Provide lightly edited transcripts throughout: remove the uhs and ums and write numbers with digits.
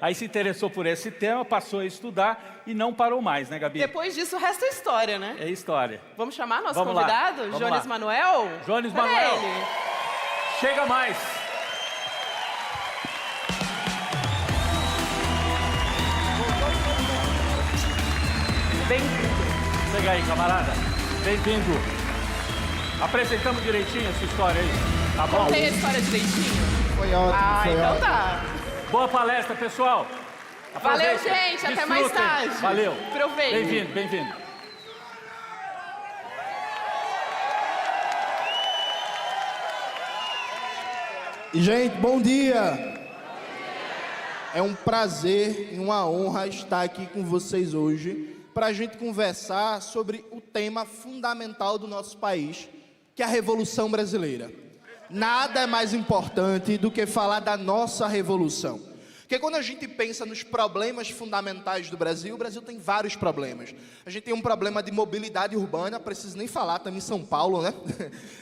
Aí se interessou por esse tema, passou a estudar e não parou mais, né, Gabi? Depois disso, resta história, né? É história. Vamos chamar nosso Vamos lá, convidado? vamos Jones lá. Manuel? Jones Cadê Manuel. ele? Chega mais. Bem-vindo. Chega aí, camarada. Bem-vindo. Apresentamos direitinho essa história aí. Tá bom? Contei a história direitinho? Foi ótimo, foi Então ótimo. tá. Boa palestra, pessoal. Valeu, Aproveitem, gente. Até mais desfrutem. tarde. Valeu. Aproveite. Bem-vindo, bem-vindo. Gente, bom dia! É um prazer e uma honra estar aqui com vocês hoje para a gente conversar sobre o tema fundamental do nosso país, que é a Revolução Brasileira. Nada é mais importante do que falar da nossa Revolução. Porque quando a gente pensa nos problemas fundamentais do Brasil, o Brasil tem vários problemas. A gente tem um problema de mobilidade urbana, preciso nem falar, estamos em São Paulo, né?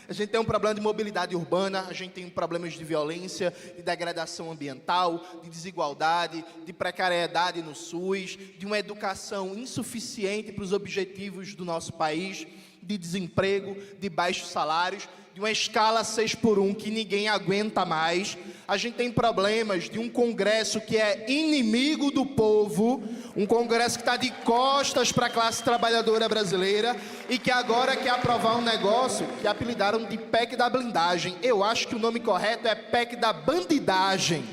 A gente tem um problema de mobilidade urbana, a gente tem problemas de violência, de degradação ambiental, de desigualdade, de precariedade no SUS, de uma educação insuficiente para os objetivos do nosso país, de desemprego, de baixos salários, de uma escala 6x1 que ninguém aguenta mais. A gente tem problemas de um Congresso que é inimigo do povo, um Congresso que está de costas para a classe trabalhadora brasileira e que agora quer aprovar um negócio que apelidaram de PEC da blindagem. Eu acho que o nome correto é PEC da bandidagem.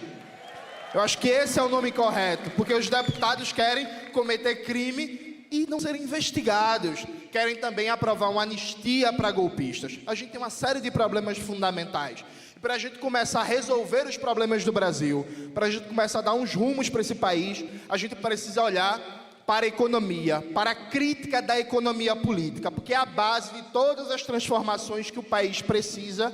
Eu acho que esse é o nome correto, porque os deputados querem cometer crime e não serem investigados. Querem também aprovar uma anistia para golpistas. A gente tem uma série de problemas fundamentais. Para a gente começar a resolver os problemas do Brasil, para a gente começar a dar uns rumos para esse país, a gente precisa olhar para a economia, para a crítica da economia política, porque a base de todas as transformações que o país precisa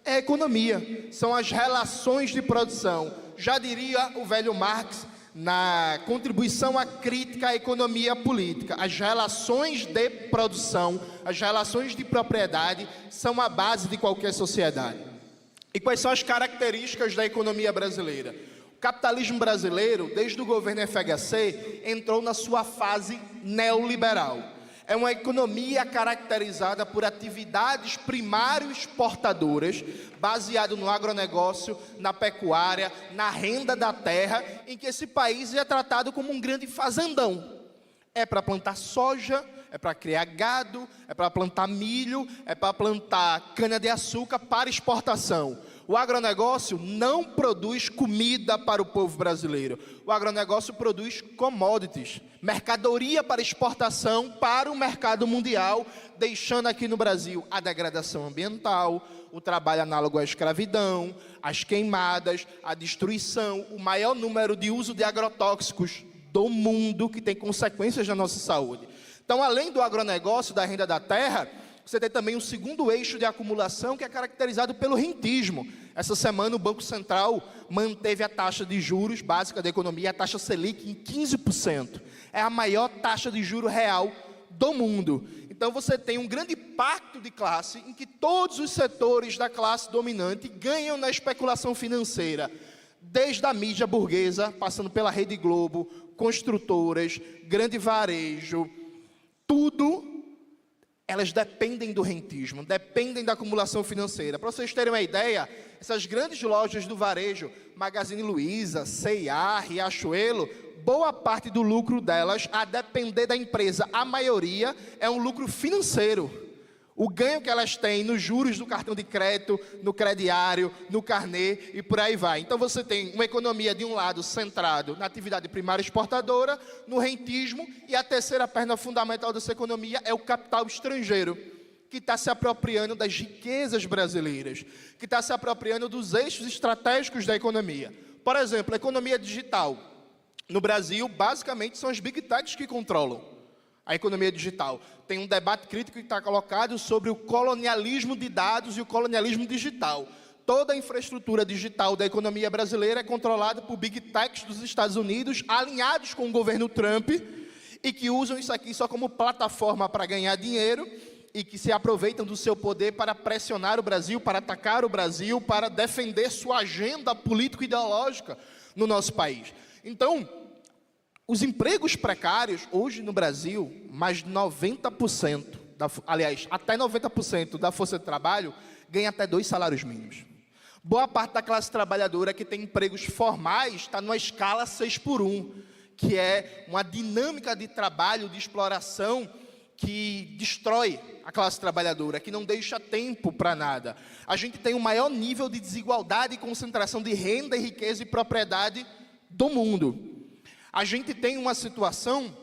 é a economia, são as relações de produção. Já diria o velho Marx, na contribuição à crítica à economia política, as relações de produção, as relações de propriedade são a base de qualquer sociedade. E quais são as características da economia brasileira? O capitalismo brasileiro, desde o governo FHC, entrou na sua fase neoliberal. É uma economia caracterizada por atividades primário exportadoras, baseado no agronegócio, na pecuária, na renda da terra, em que esse país é tratado como um grande fazendão. É para plantar soja, é para criar gado, é para plantar milho, é para plantar cana-de-açúcar para exportação. O agronegócio não produz comida para o povo brasileiro. O agronegócio produz commodities, mercadoria para exportação para o mercado mundial, deixando aqui no Brasil a degradação ambiental, o trabalho análogo à escravidão, as queimadas, a destruição, o maior número de uso de agrotóxicos do mundo, que tem consequências na nossa saúde. Então, além do agronegócio, da renda da terra, você tem também um segundo eixo de acumulação que é caracterizado pelo rentismo. Essa semana o Banco Central manteve a taxa de juros básica da economia, a taxa Selic, em 15%. É a maior taxa de juro real do mundo. Então você tem um grande pacto de classe em que todos os setores da classe dominante ganham na especulação financeira. Desde a mídia burguesa, passando pela Rede Globo, construtoras, grande varejo, tudo. Elas dependem do rentismo, dependem da acumulação financeira. Para vocês terem uma ideia, essas grandes lojas do varejo, Magazine Luiza, C&A, Riachuelo, boa parte do lucro delas, a depender da empresa, a maioria, é um lucro financeiro. O ganho que elas têm nos juros do cartão de crédito, no crediário, no carnê e por aí vai. Então você tem uma economia de um lado centrado na atividade primária exportadora, no rentismo, e a terceira perna fundamental dessa economia é o capital estrangeiro, que está se apropriando das riquezas brasileiras, que está se apropriando dos eixos estratégicos da economia. Por exemplo, a economia digital. No Brasil, basicamente, são as big techs que controlam a economia digital. Tem um debate crítico que está colocado sobre o colonialismo de dados e o colonialismo digital. Toda a infraestrutura digital da economia brasileira é controlada por big techs dos Estados Unidos, alinhados com o governo Trump, e que usam isso aqui só como plataforma para ganhar dinheiro, e que se aproveitam do seu poder para pressionar o Brasil, para atacar o Brasil, para defender sua agenda político-ideológica no nosso país. Então, os empregos precários, hoje no Brasil, mais de 90%, aliás, até 90% da força de trabalho ganha até 2 salários mínimos. Boa parte da classe trabalhadora que tem empregos formais está numa escala 6x1, que é uma dinâmica de trabalho, de exploração, que destrói a classe trabalhadora, que não deixa tempo para nada. A gente tem o maior nível de desigualdade e concentração de renda, riqueza e propriedade do mundo. A gente tem uma situação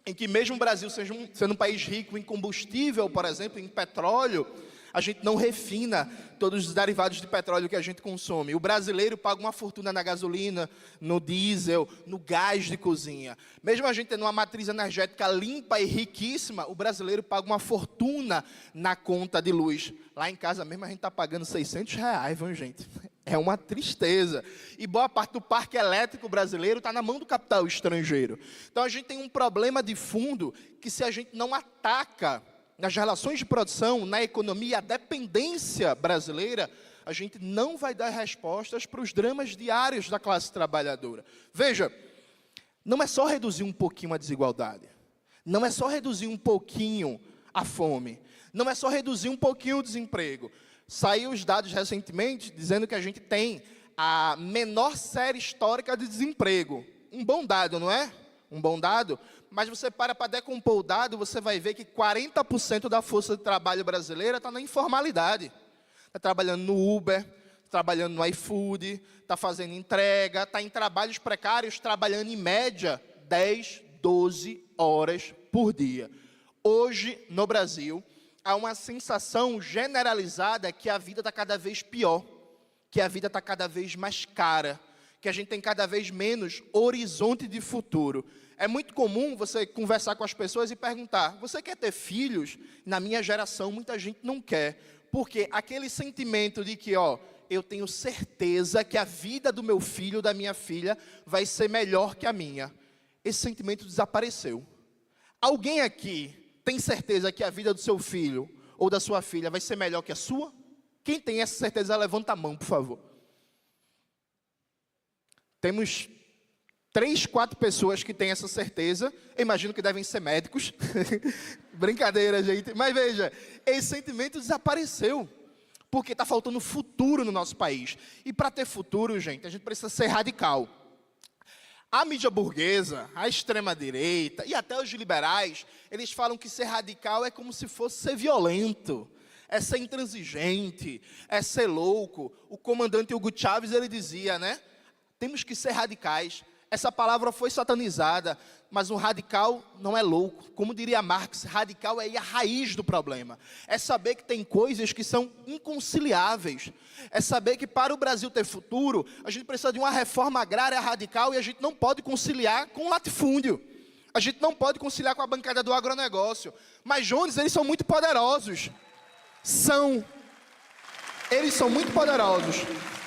em que mesmo o Brasil sendo um país rico em combustível, por exemplo, em petróleo, a gente não refina todos os derivados de petróleo que a gente consome. O brasileiro paga uma fortuna na gasolina, no diesel, no gás de cozinha. Mesmo a gente tendo uma matriz energética limpa e riquíssima, o brasileiro paga uma fortuna na conta de luz. Lá em casa mesmo a gente está pagando R$600, viu, gente? É uma tristeza. E boa parte do parque elétrico brasileiro está na mão do capital estrangeiro. Então a gente tem um problema de fundo que, se a gente não ataca nas relações de produção, na economia, a dependência brasileira, a gente não vai dar respostas para os dramas diários da classe trabalhadora. Veja, não é só reduzir um pouquinho a desigualdade, não é só reduzir um pouquinho a fome, não é só reduzir um pouquinho o desemprego. Saiu os dados recentemente dizendo que a gente tem a menor série histórica de desemprego. Um bom dado, não é? Um bom dado. Mas você para decompor o dado, você vai ver que 40% da força de trabalho brasileira está na informalidade. Está trabalhando no Uber, trabalhando no iFood, está fazendo entrega, está em trabalhos precários, trabalhando em média 10, 12 horas por dia. Hoje, no Brasil, há uma sensação generalizada que a vida está cada vez pior, que a vida está cada vez mais cara, que a gente tem cada vez menos horizonte de futuro. É muito comum você conversar com as pessoas e perguntar: você quer ter filhos? Na minha geração, muita gente não quer. Porque aquele sentimento de que, eu tenho certeza que a vida do meu filho, da minha filha, vai ser melhor que a minha. Esse sentimento desapareceu. Alguém aqui tem certeza que a vida do seu filho ou da sua filha vai ser melhor que a sua? Quem tem essa certeza, levanta a mão, por favor. Temos 3, 4 pessoas que têm essa certeza. Eu imagino que devem ser médicos. Brincadeira, gente. Mas veja, esse sentimento desapareceu. Porque está faltando futuro no nosso país. E para ter futuro, gente, a gente precisa ser radical. A mídia burguesa, a extrema-direita e até os liberais, eles falam que ser radical é como se fosse ser violento, é ser intransigente, é ser louco. O comandante Hugo Chávez, ele dizia, né? Temos que ser radicais. Essa palavra foi satanizada, mas um radical não é louco. Como diria Marx, radical é ir à raiz do problema. É saber que tem coisas que são inconciliáveis. É saber que para o Brasil ter futuro, a gente precisa de uma reforma agrária radical e a gente não pode conciliar com o latifúndio. A gente não pode conciliar com a bancada do agronegócio. Mas Jones, eles são muito poderosos. Eles são muito poderosos.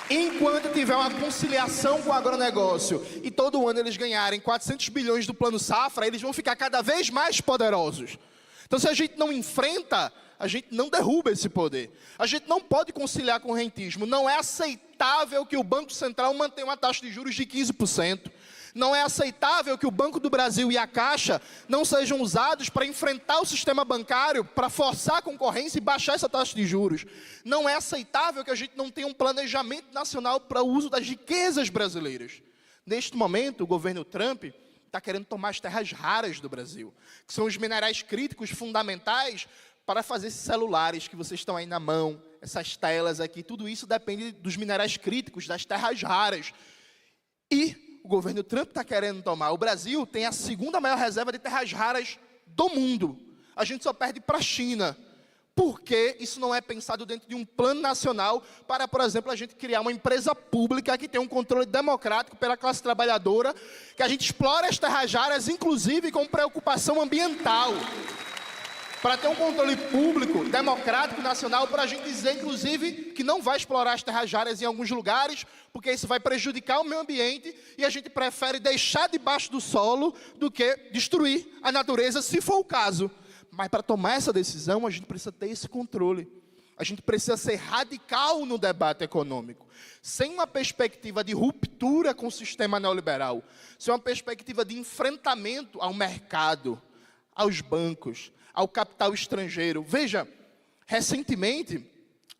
Enquanto tiver uma conciliação com o agronegócio e todo ano eles ganharem 400 bilhões do Plano Safra, eles vão ficar cada vez mais poderosos. Então, se a gente não enfrenta, a gente não derruba esse poder. A gente não pode conciliar com o rentismo. Não é aceitável que o Banco Central mantenha uma taxa de juros de 15%. Não é aceitável que o Banco do Brasil e a Caixa não sejam usados para enfrentar o sistema bancário, para forçar a concorrência e baixar essa taxa de juros. Não é aceitável que a gente não tenha um planejamento nacional para o uso das riquezas brasileiras. Neste momento, o governo Trump está querendo tomar as terras raras do Brasil, que são os minerais críticos fundamentais para fazer esses celulares que vocês estão aí na mão, essas telas aqui. Tudo isso depende dos minerais críticos, das terras raras. E o governo Trump está querendo tomar. O Brasil tem a 2ª maior reserva de terras raras do mundo. A gente só perde para a China. Por que isso não é pensado dentro de um plano nacional para, por exemplo, a gente criar uma empresa pública que tem um controle democrático pela classe trabalhadora, que a gente explore as terras raras, inclusive com preocupação ambiental, para ter um controle público, democrático, nacional, para a gente dizer, inclusive, que não vai explorar as terras raras em alguns lugares, porque isso vai prejudicar o meio ambiente, e a gente prefere deixar debaixo do solo do que destruir a natureza, se for o caso. Mas para tomar essa decisão, a gente precisa ter esse controle. A gente precisa ser radical no debate econômico, sem uma perspectiva de ruptura com o sistema neoliberal, sem uma perspectiva de enfrentamento ao mercado, aos bancos, ao capital estrangeiro. Veja, recentemente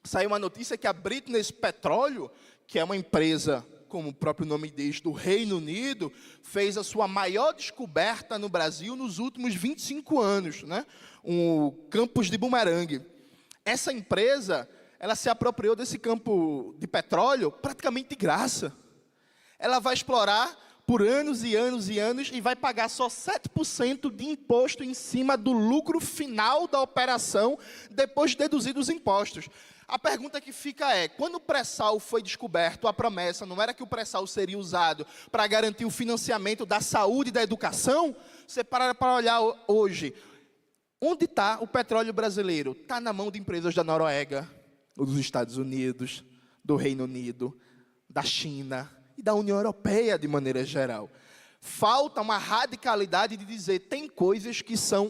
saiu uma notícia que a British Petroleum, que é uma empresa, como o próprio nome diz, do Reino Unido, fez a sua maior descoberta no Brasil nos últimos 25 anos, né? O Campos de Bumerangue. Essa empresa, ela se apropriou desse campo de petróleo praticamente de graça. Ela vai explorar por anos e anos e anos e vai pagar só 7% de imposto em cima do lucro final da operação, depois de deduzir os impostos. A pergunta que fica é, quando o pré-sal foi descoberto, a promessa não era que o pré-sal seria usado para garantir o financiamento da saúde e da educação? Você para olhar hoje, onde está o petróleo brasileiro? Está na mão de empresas da Noruega, dos Estados Unidos, do Reino Unido, da China e da União Europeia de maneira geral. Falta uma radicalidade de dizer, tem coisas que são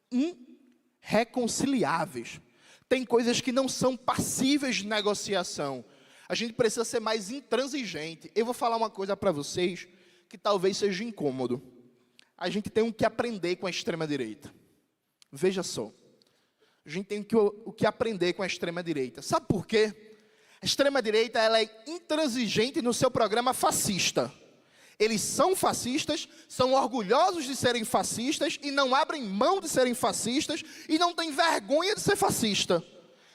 irreconciliáveis. Tem coisas que não são passíveis de negociação. A gente precisa ser mais intransigente. Eu vou falar uma coisa para vocês que talvez seja incômodo. A gente tem que aprender com a extrema-direita. Veja só. A gente tem o que aprender com a extrema-direita. Sabe por quê? A extrema-direita ela é intransigente no seu programa fascista. Eles são fascistas, são orgulhosos de serem fascistas e não abrem mão de serem fascistas e não têm vergonha de ser fascista.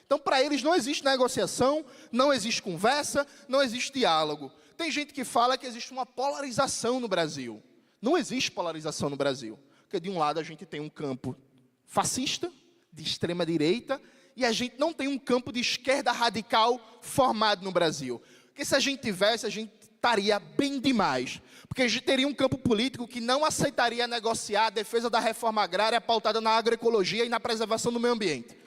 Então, para eles não existe negociação, não existe conversa, não existe diálogo. Tem gente que fala que existe uma polarização no Brasil. Não existe polarização no Brasil. Porque de um lado a gente tem um campo fascista, de extrema direita, e a gente não tem um campo de esquerda radical formado no Brasil. Porque se a gente tivesse, a gente estaria bem demais. Porque a gente teria um campo político que não aceitaria negociar a defesa da reforma agrária pautada na agroecologia e na preservação do meio ambiente.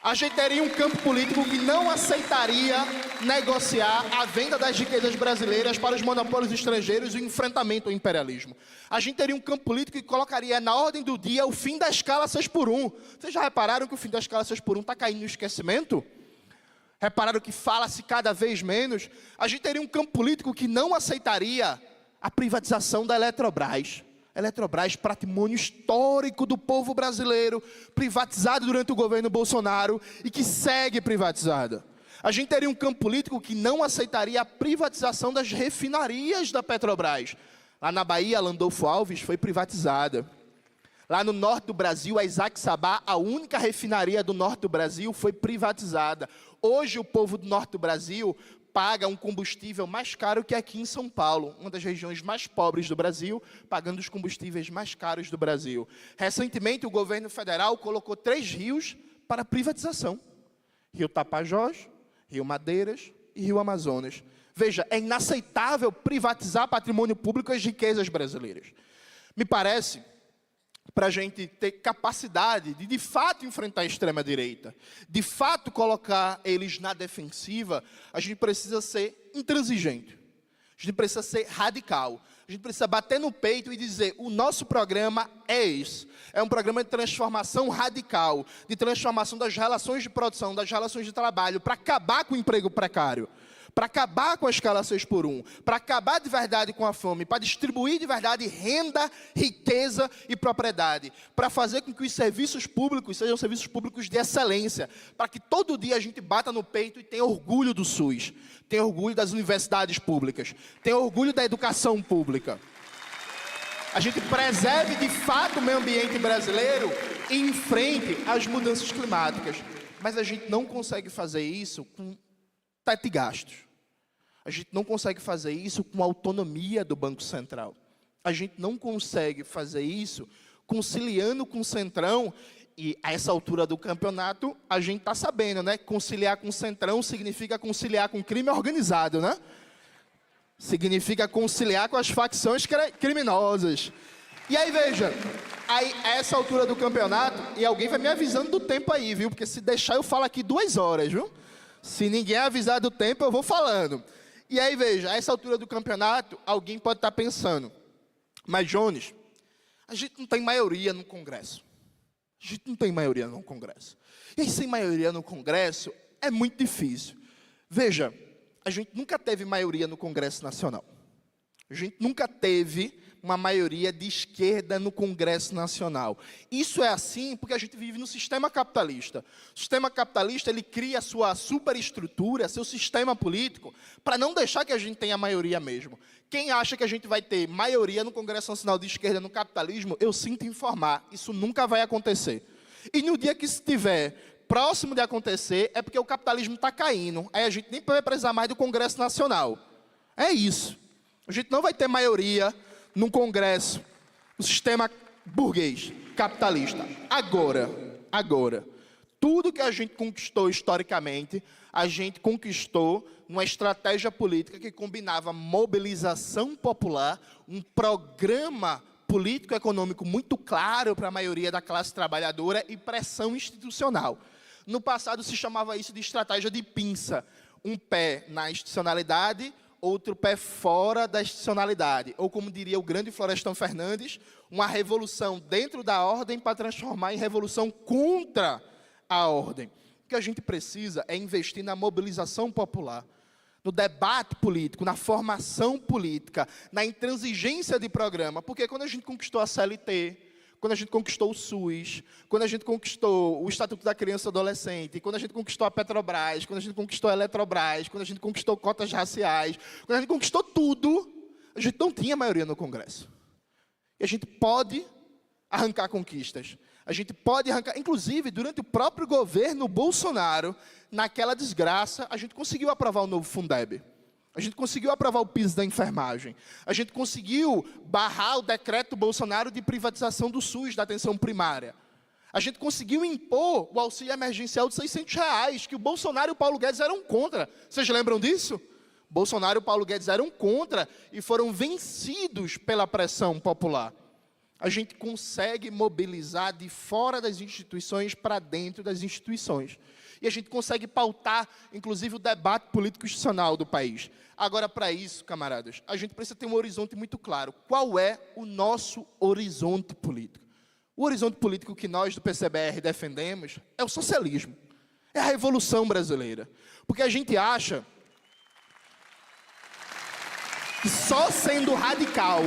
A gente teria um campo político que não aceitaria negociar a venda das riquezas brasileiras para os monopólios estrangeiros e o enfrentamento ao imperialismo. A gente teria um campo político que colocaria na ordem do dia o fim da escala 6x1. Vocês já repararam que o fim da escala 6x1 está caindo no esquecimento? Repararam que fala-se cada vez menos? A gente teria um campo político que não aceitaria a privatização da Eletrobras. Eletrobras, patrimônio histórico do povo brasileiro, privatizado durante o governo Bolsonaro e que segue privatizada. A gente teria um campo político que não aceitaria a privatização das refinarias da Petrobras. Lá na Bahia, a Landolfo Alves foi privatizada. Lá no norte do Brasil, a Isaac Sabá, a única refinaria do norte do Brasil, foi privatizada. Hoje, o povo do norte do Brasil paga um combustível mais caro que aqui em São Paulo, uma das regiões mais pobres do Brasil, pagando os combustíveis mais caros do Brasil. Recentemente, o governo federal colocou 3 rios para privatização. Rio Tapajós, Rio Madeiras e Rio Amazonas. Veja, é inaceitável privatizar patrimônio público e as riquezas brasileiras. Me parece, para a gente ter capacidade de fato, enfrentar a extrema-direita, de fato, colocar eles na defensiva, a gente precisa ser intransigente, a gente precisa ser radical, a gente precisa bater no peito e dizer, o nosso programa é esse. É um programa de transformação radical, de transformação das relações de produção, das relações de trabalho, para acabar com o emprego precário, para acabar com a escala 6x1, para acabar de verdade com a fome, para distribuir de verdade renda, riqueza e propriedade, para fazer com que os serviços públicos sejam serviços públicos de excelência, para que todo dia a gente bata no peito e tenha orgulho do SUS, tenha orgulho das universidades públicas, tenha orgulho da educação pública. A gente preserve de fato o meio ambiente brasileiro e enfrente as mudanças climáticas. Mas a gente não consegue fazer isso com teto de gastos. A gente não consegue fazer isso com a autonomia do Banco Central. A gente não consegue fazer isso conciliando com o Centrão. E a essa altura do campeonato, a gente está sabendo, né? Conciliar com o Centrão significa conciliar com o crime organizado, né? Significa conciliar com as facções criminosas. E aí, veja, aí, a essa altura do campeonato, e alguém vai me avisando do tempo aí, viu? Porque se deixar, eu falo aqui 2 horas, viu? Se ninguém avisar do tempo, eu vou falando. E aí, veja, a essa altura do campeonato, alguém pode estar pensando, mas, Jones, a gente não tem maioria no Congresso. A gente não tem maioria no Congresso. E aí, sem maioria no Congresso, é muito difícil. Veja, a gente nunca teve maioria no Congresso Nacional. A gente nunca teve uma maioria de esquerda no Congresso Nacional. Isso é assim porque a gente vive no sistema capitalista. O sistema capitalista, ele cria a sua superestrutura, seu sistema político, para não deixar que a gente tenha maioria mesmo. Quem acha que a gente vai ter maioria no Congresso Nacional de esquerda no capitalismo, eu sinto informar, isso nunca vai acontecer. E no dia que isso estiver próximo de acontecer, é porque o capitalismo está caindo. Aí a gente nem vai precisar mais do Congresso Nacional. É isso. A gente não vai ter maioria no Congresso, no sistema burguês, capitalista. Agora, tudo que a gente conquistou historicamente, a gente conquistou numa estratégia política que combinava mobilização popular, um programa político-econômico muito claro para a maioria da classe trabalhadora e pressão institucional. No passado se chamava isso de estratégia de pinça. Um pé na institucionalidade, outro pé fora da institucionalidade. Ou como diria o grande Florestan Fernandes, uma revolução dentro da ordem para transformar em revolução contra a ordem. O que a gente precisa é investir na mobilização popular, no debate político, na formação política, na intransigência de programa. Porque quando a gente conquistou a CLT, quando a gente conquistou o SUS, quando a gente conquistou o Estatuto da Criança e do Adolescente, quando a gente conquistou a Petrobras, quando a gente conquistou a Eletrobras, quando a gente conquistou cotas raciais, quando a gente conquistou tudo, a gente não tinha maioria no Congresso. E a gente pode arrancar conquistas. A gente pode arrancar, inclusive, durante o próprio governo Bolsonaro, naquela desgraça, a gente conseguiu aprovar o novo Fundeb. A gente conseguiu aprovar o piso da enfermagem. A gente conseguiu barrar o decreto Bolsonaro de privatização do SUS, da atenção primária. A gente conseguiu impor o auxílio emergencial de R$600, que o Bolsonaro e o Paulo Guedes eram contra. Vocês lembram disso? Bolsonaro e o Paulo Guedes eram contra e foram vencidos pela pressão popular. A gente consegue mobilizar de fora das instituições para dentro das instituições. E a gente consegue pautar, inclusive, o debate político-institucional do país. Agora, para isso, camaradas, a gente precisa ter um horizonte muito claro. Qual é o nosso horizonte político? O horizonte político que nós, do PCBR, defendemos é o socialismo. É a Revolução Brasileira. Porque a gente acha que só sendo radical,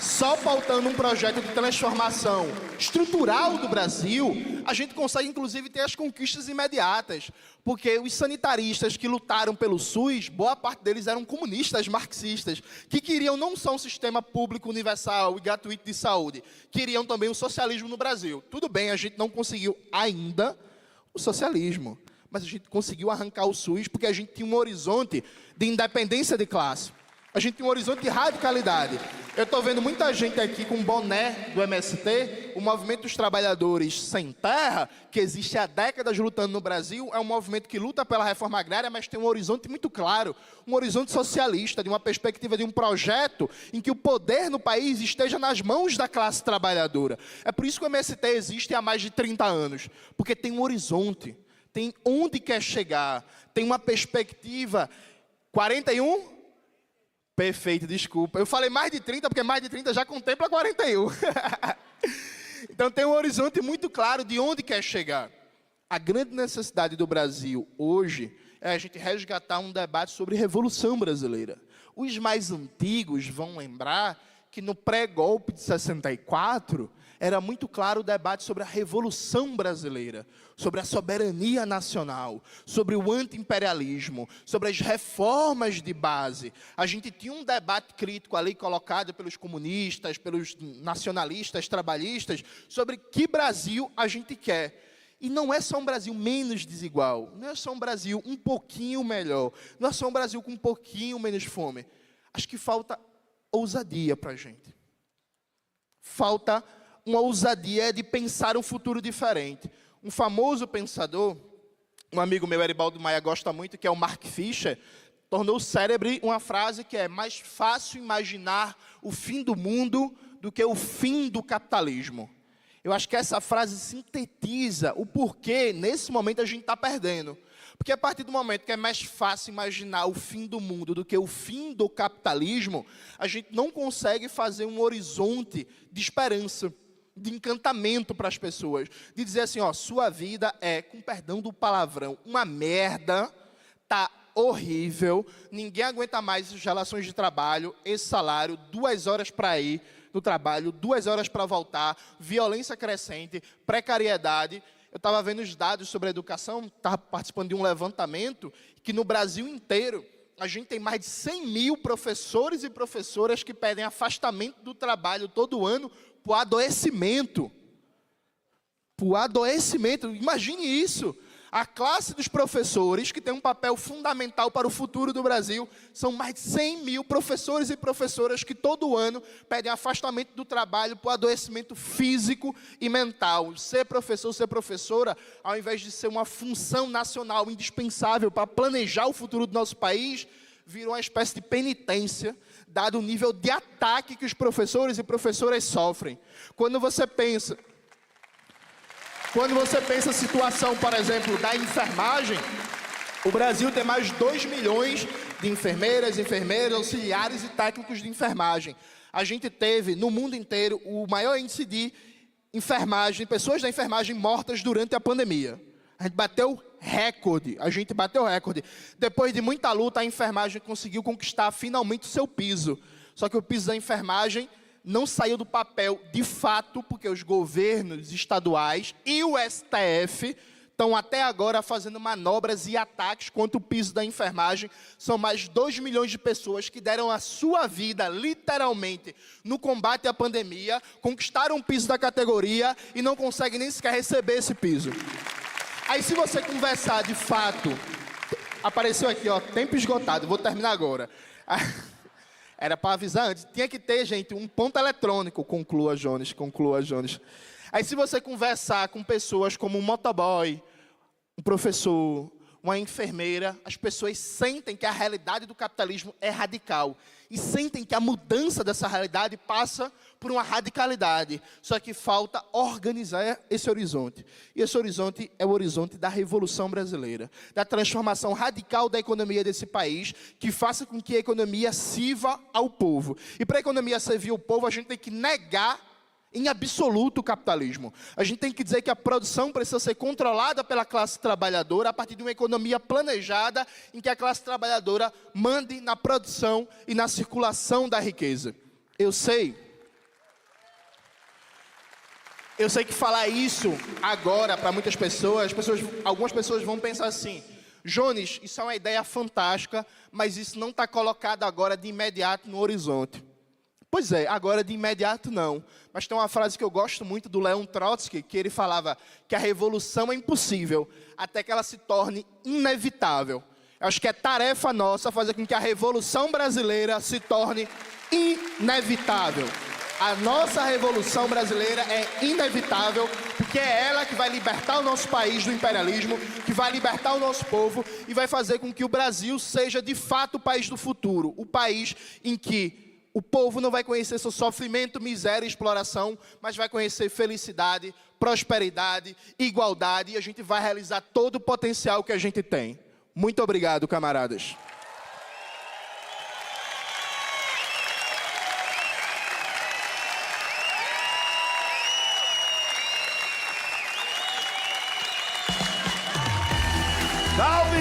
só pautando um projeto de transformação estrutural do Brasil, a gente consegue, inclusive, ter as conquistas imediatas. Porque os sanitaristas que lutaram pelo SUS, boa parte deles eram comunistas, marxistas, que queriam não só um sistema público, universal e gratuito de saúde, queriam também o socialismo no Brasil. Tudo bem, a gente não conseguiu ainda o socialismo, mas a gente conseguiu arrancar o SUS porque a gente tinha um horizonte de independência de classe. A gente tem um horizonte de radicalidade. Eu estou vendo muita gente aqui com boné do MST, o Movimento dos Trabalhadores Sem Terra, que existe há décadas lutando no Brasil, é um movimento que luta pela reforma agrária, mas tem um horizonte muito claro, um horizonte socialista, de uma perspectiva de um projeto em que o poder no país esteja nas mãos da classe trabalhadora. É por isso que o MST existe há mais de 30 anos, porque tem um horizonte, tem onde quer chegar, tem uma perspectiva. 41? Perfeito, desculpa. Eu falei mais de 30, porque mais de 30 já contempla 41. Então tem um horizonte muito claro de onde quer chegar. A grande necessidade do Brasil hoje é a gente resgatar um debate sobre Revolução Brasileira. Os mais antigos vão lembrar que no pré-golpe de 64, era muito claro o debate sobre a Revolução Brasileira, sobre a soberania nacional, sobre o anti-imperialismo, sobre as reformas de base. A gente tinha um debate crítico ali colocado pelos comunistas, pelos nacionalistas, trabalhistas, sobre que Brasil a gente quer. E não é só um Brasil menos desigual, não é só um Brasil um pouquinho melhor, não é só um Brasil com um pouquinho menos fome. Acho que falta ousadia para a gente. Falta uma ousadia de pensar um futuro diferente. Um famoso pensador, um amigo meu, Eribaldo Maia, gosta muito, que é o Mark Fisher, tornou célebre uma frase que é: mais fácil imaginar o fim do mundo do que o fim do capitalismo. Eu acho que essa frase sintetiza o porquê, nesse momento, a gente está perdendo. Porque a partir do momento que é mais fácil imaginar o fim do mundo do que o fim do capitalismo, a gente não consegue fazer um horizonte de esperança, de encantamento para as pessoas, de dizer assim, ó, sua vida é, com perdão do palavrão, uma merda, tá horrível, ninguém aguenta mais as relações de trabalho, esse salário, 2 horas para ir no trabalho, 2 horas para voltar, violência crescente, precariedade. Eu estava vendo os dados sobre a educação, estava participando de um levantamento, que no Brasil inteiro, a gente tem mais de 100 mil professores e professoras que pedem afastamento do trabalho todo ano por adoecimento. Por adoecimento, imagine isso. A classe dos professores, que tem um papel fundamental para o futuro do Brasil, são mais de 100 mil professores e professoras que todo ano pedem afastamento do trabalho por adoecimento físico e mental. Ser professor, ser professora, ao invés de ser uma função nacional indispensável para planejar o futuro do nosso país, virou uma espécie de penitência, dado o nível de ataque que os professores e professoras sofrem. Quando você pensa a situação, por exemplo, da enfermagem, o Brasil tem mais de 2 milhões de enfermeiras, auxiliares e técnicos de enfermagem. A gente teve, no mundo inteiro, o maior índice de enfermagem, pessoas da enfermagem mortas durante a pandemia. A gente bateu recorde. Depois de muita luta, a enfermagem conseguiu conquistar finalmente o seu piso. Só que o piso da enfermagem não saiu do papel de fato, porque os governos estaduais e o STF estão até agora fazendo manobras e ataques contra o piso da enfermagem. São mais de 2 milhões de pessoas que deram a sua vida, literalmente, no combate à pandemia, conquistaram o piso da categoria e não conseguem nem sequer receber esse piso. Aí, se você conversar de fato, apareceu aqui, ó, tempo esgotado, vou terminar agora. Era para avisar antes. Tinha que ter, gente, um ponto eletrônico. Conclua, Jones. Aí, se você conversar com pessoas como um motoboy, um professor, uma enfermeira, as pessoas sentem que a realidade do capitalismo é radical. E sentem que a mudança dessa realidade passa por uma radicalidade. Só que falta organizar esse horizonte. E esse horizonte é o horizonte da Revolução Brasileira. Da transformação radical da economia desse país, que faça com que a economia sirva ao povo. E para a economia servir ao povo, a gente tem que negar em absoluto o capitalismo. A gente tem que dizer que a produção precisa ser controlada pela classe trabalhadora a partir de uma economia planejada em que a classe trabalhadora mande na produção e na circulação da riqueza. Eu sei que falar isso agora para muitas pessoas, algumas pessoas vão pensar assim, Jones, isso é uma ideia fantástica, mas isso não está colocado agora de imediato no horizonte. Pois é, agora de imediato não. Mas tem uma frase que eu gosto muito do Leon Trotsky, que ele falava que a revolução é impossível até que ela se torne inevitável. Eu acho que é tarefa nossa fazer com que a Revolução Brasileira se torne inevitável. A nossa Revolução Brasileira é inevitável, porque é ela que vai libertar o nosso país do imperialismo, que vai libertar o nosso povo e vai fazer com que o Brasil seja de fato o país do futuro. O país em que o povo não vai conhecer seu sofrimento, miséria e exploração, mas vai conhecer felicidade, prosperidade, igualdade, e a gente vai realizar todo o potencial que a gente tem. Muito obrigado, camaradas. Salve!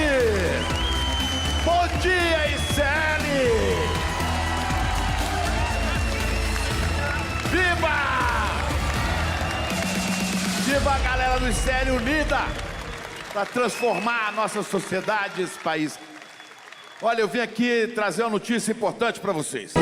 Bom dia, ICL! Viva! Viva a galera do ICL unida para transformar a nossa sociedade, esse país. Olha, eu vim aqui trazer uma notícia importante para vocês.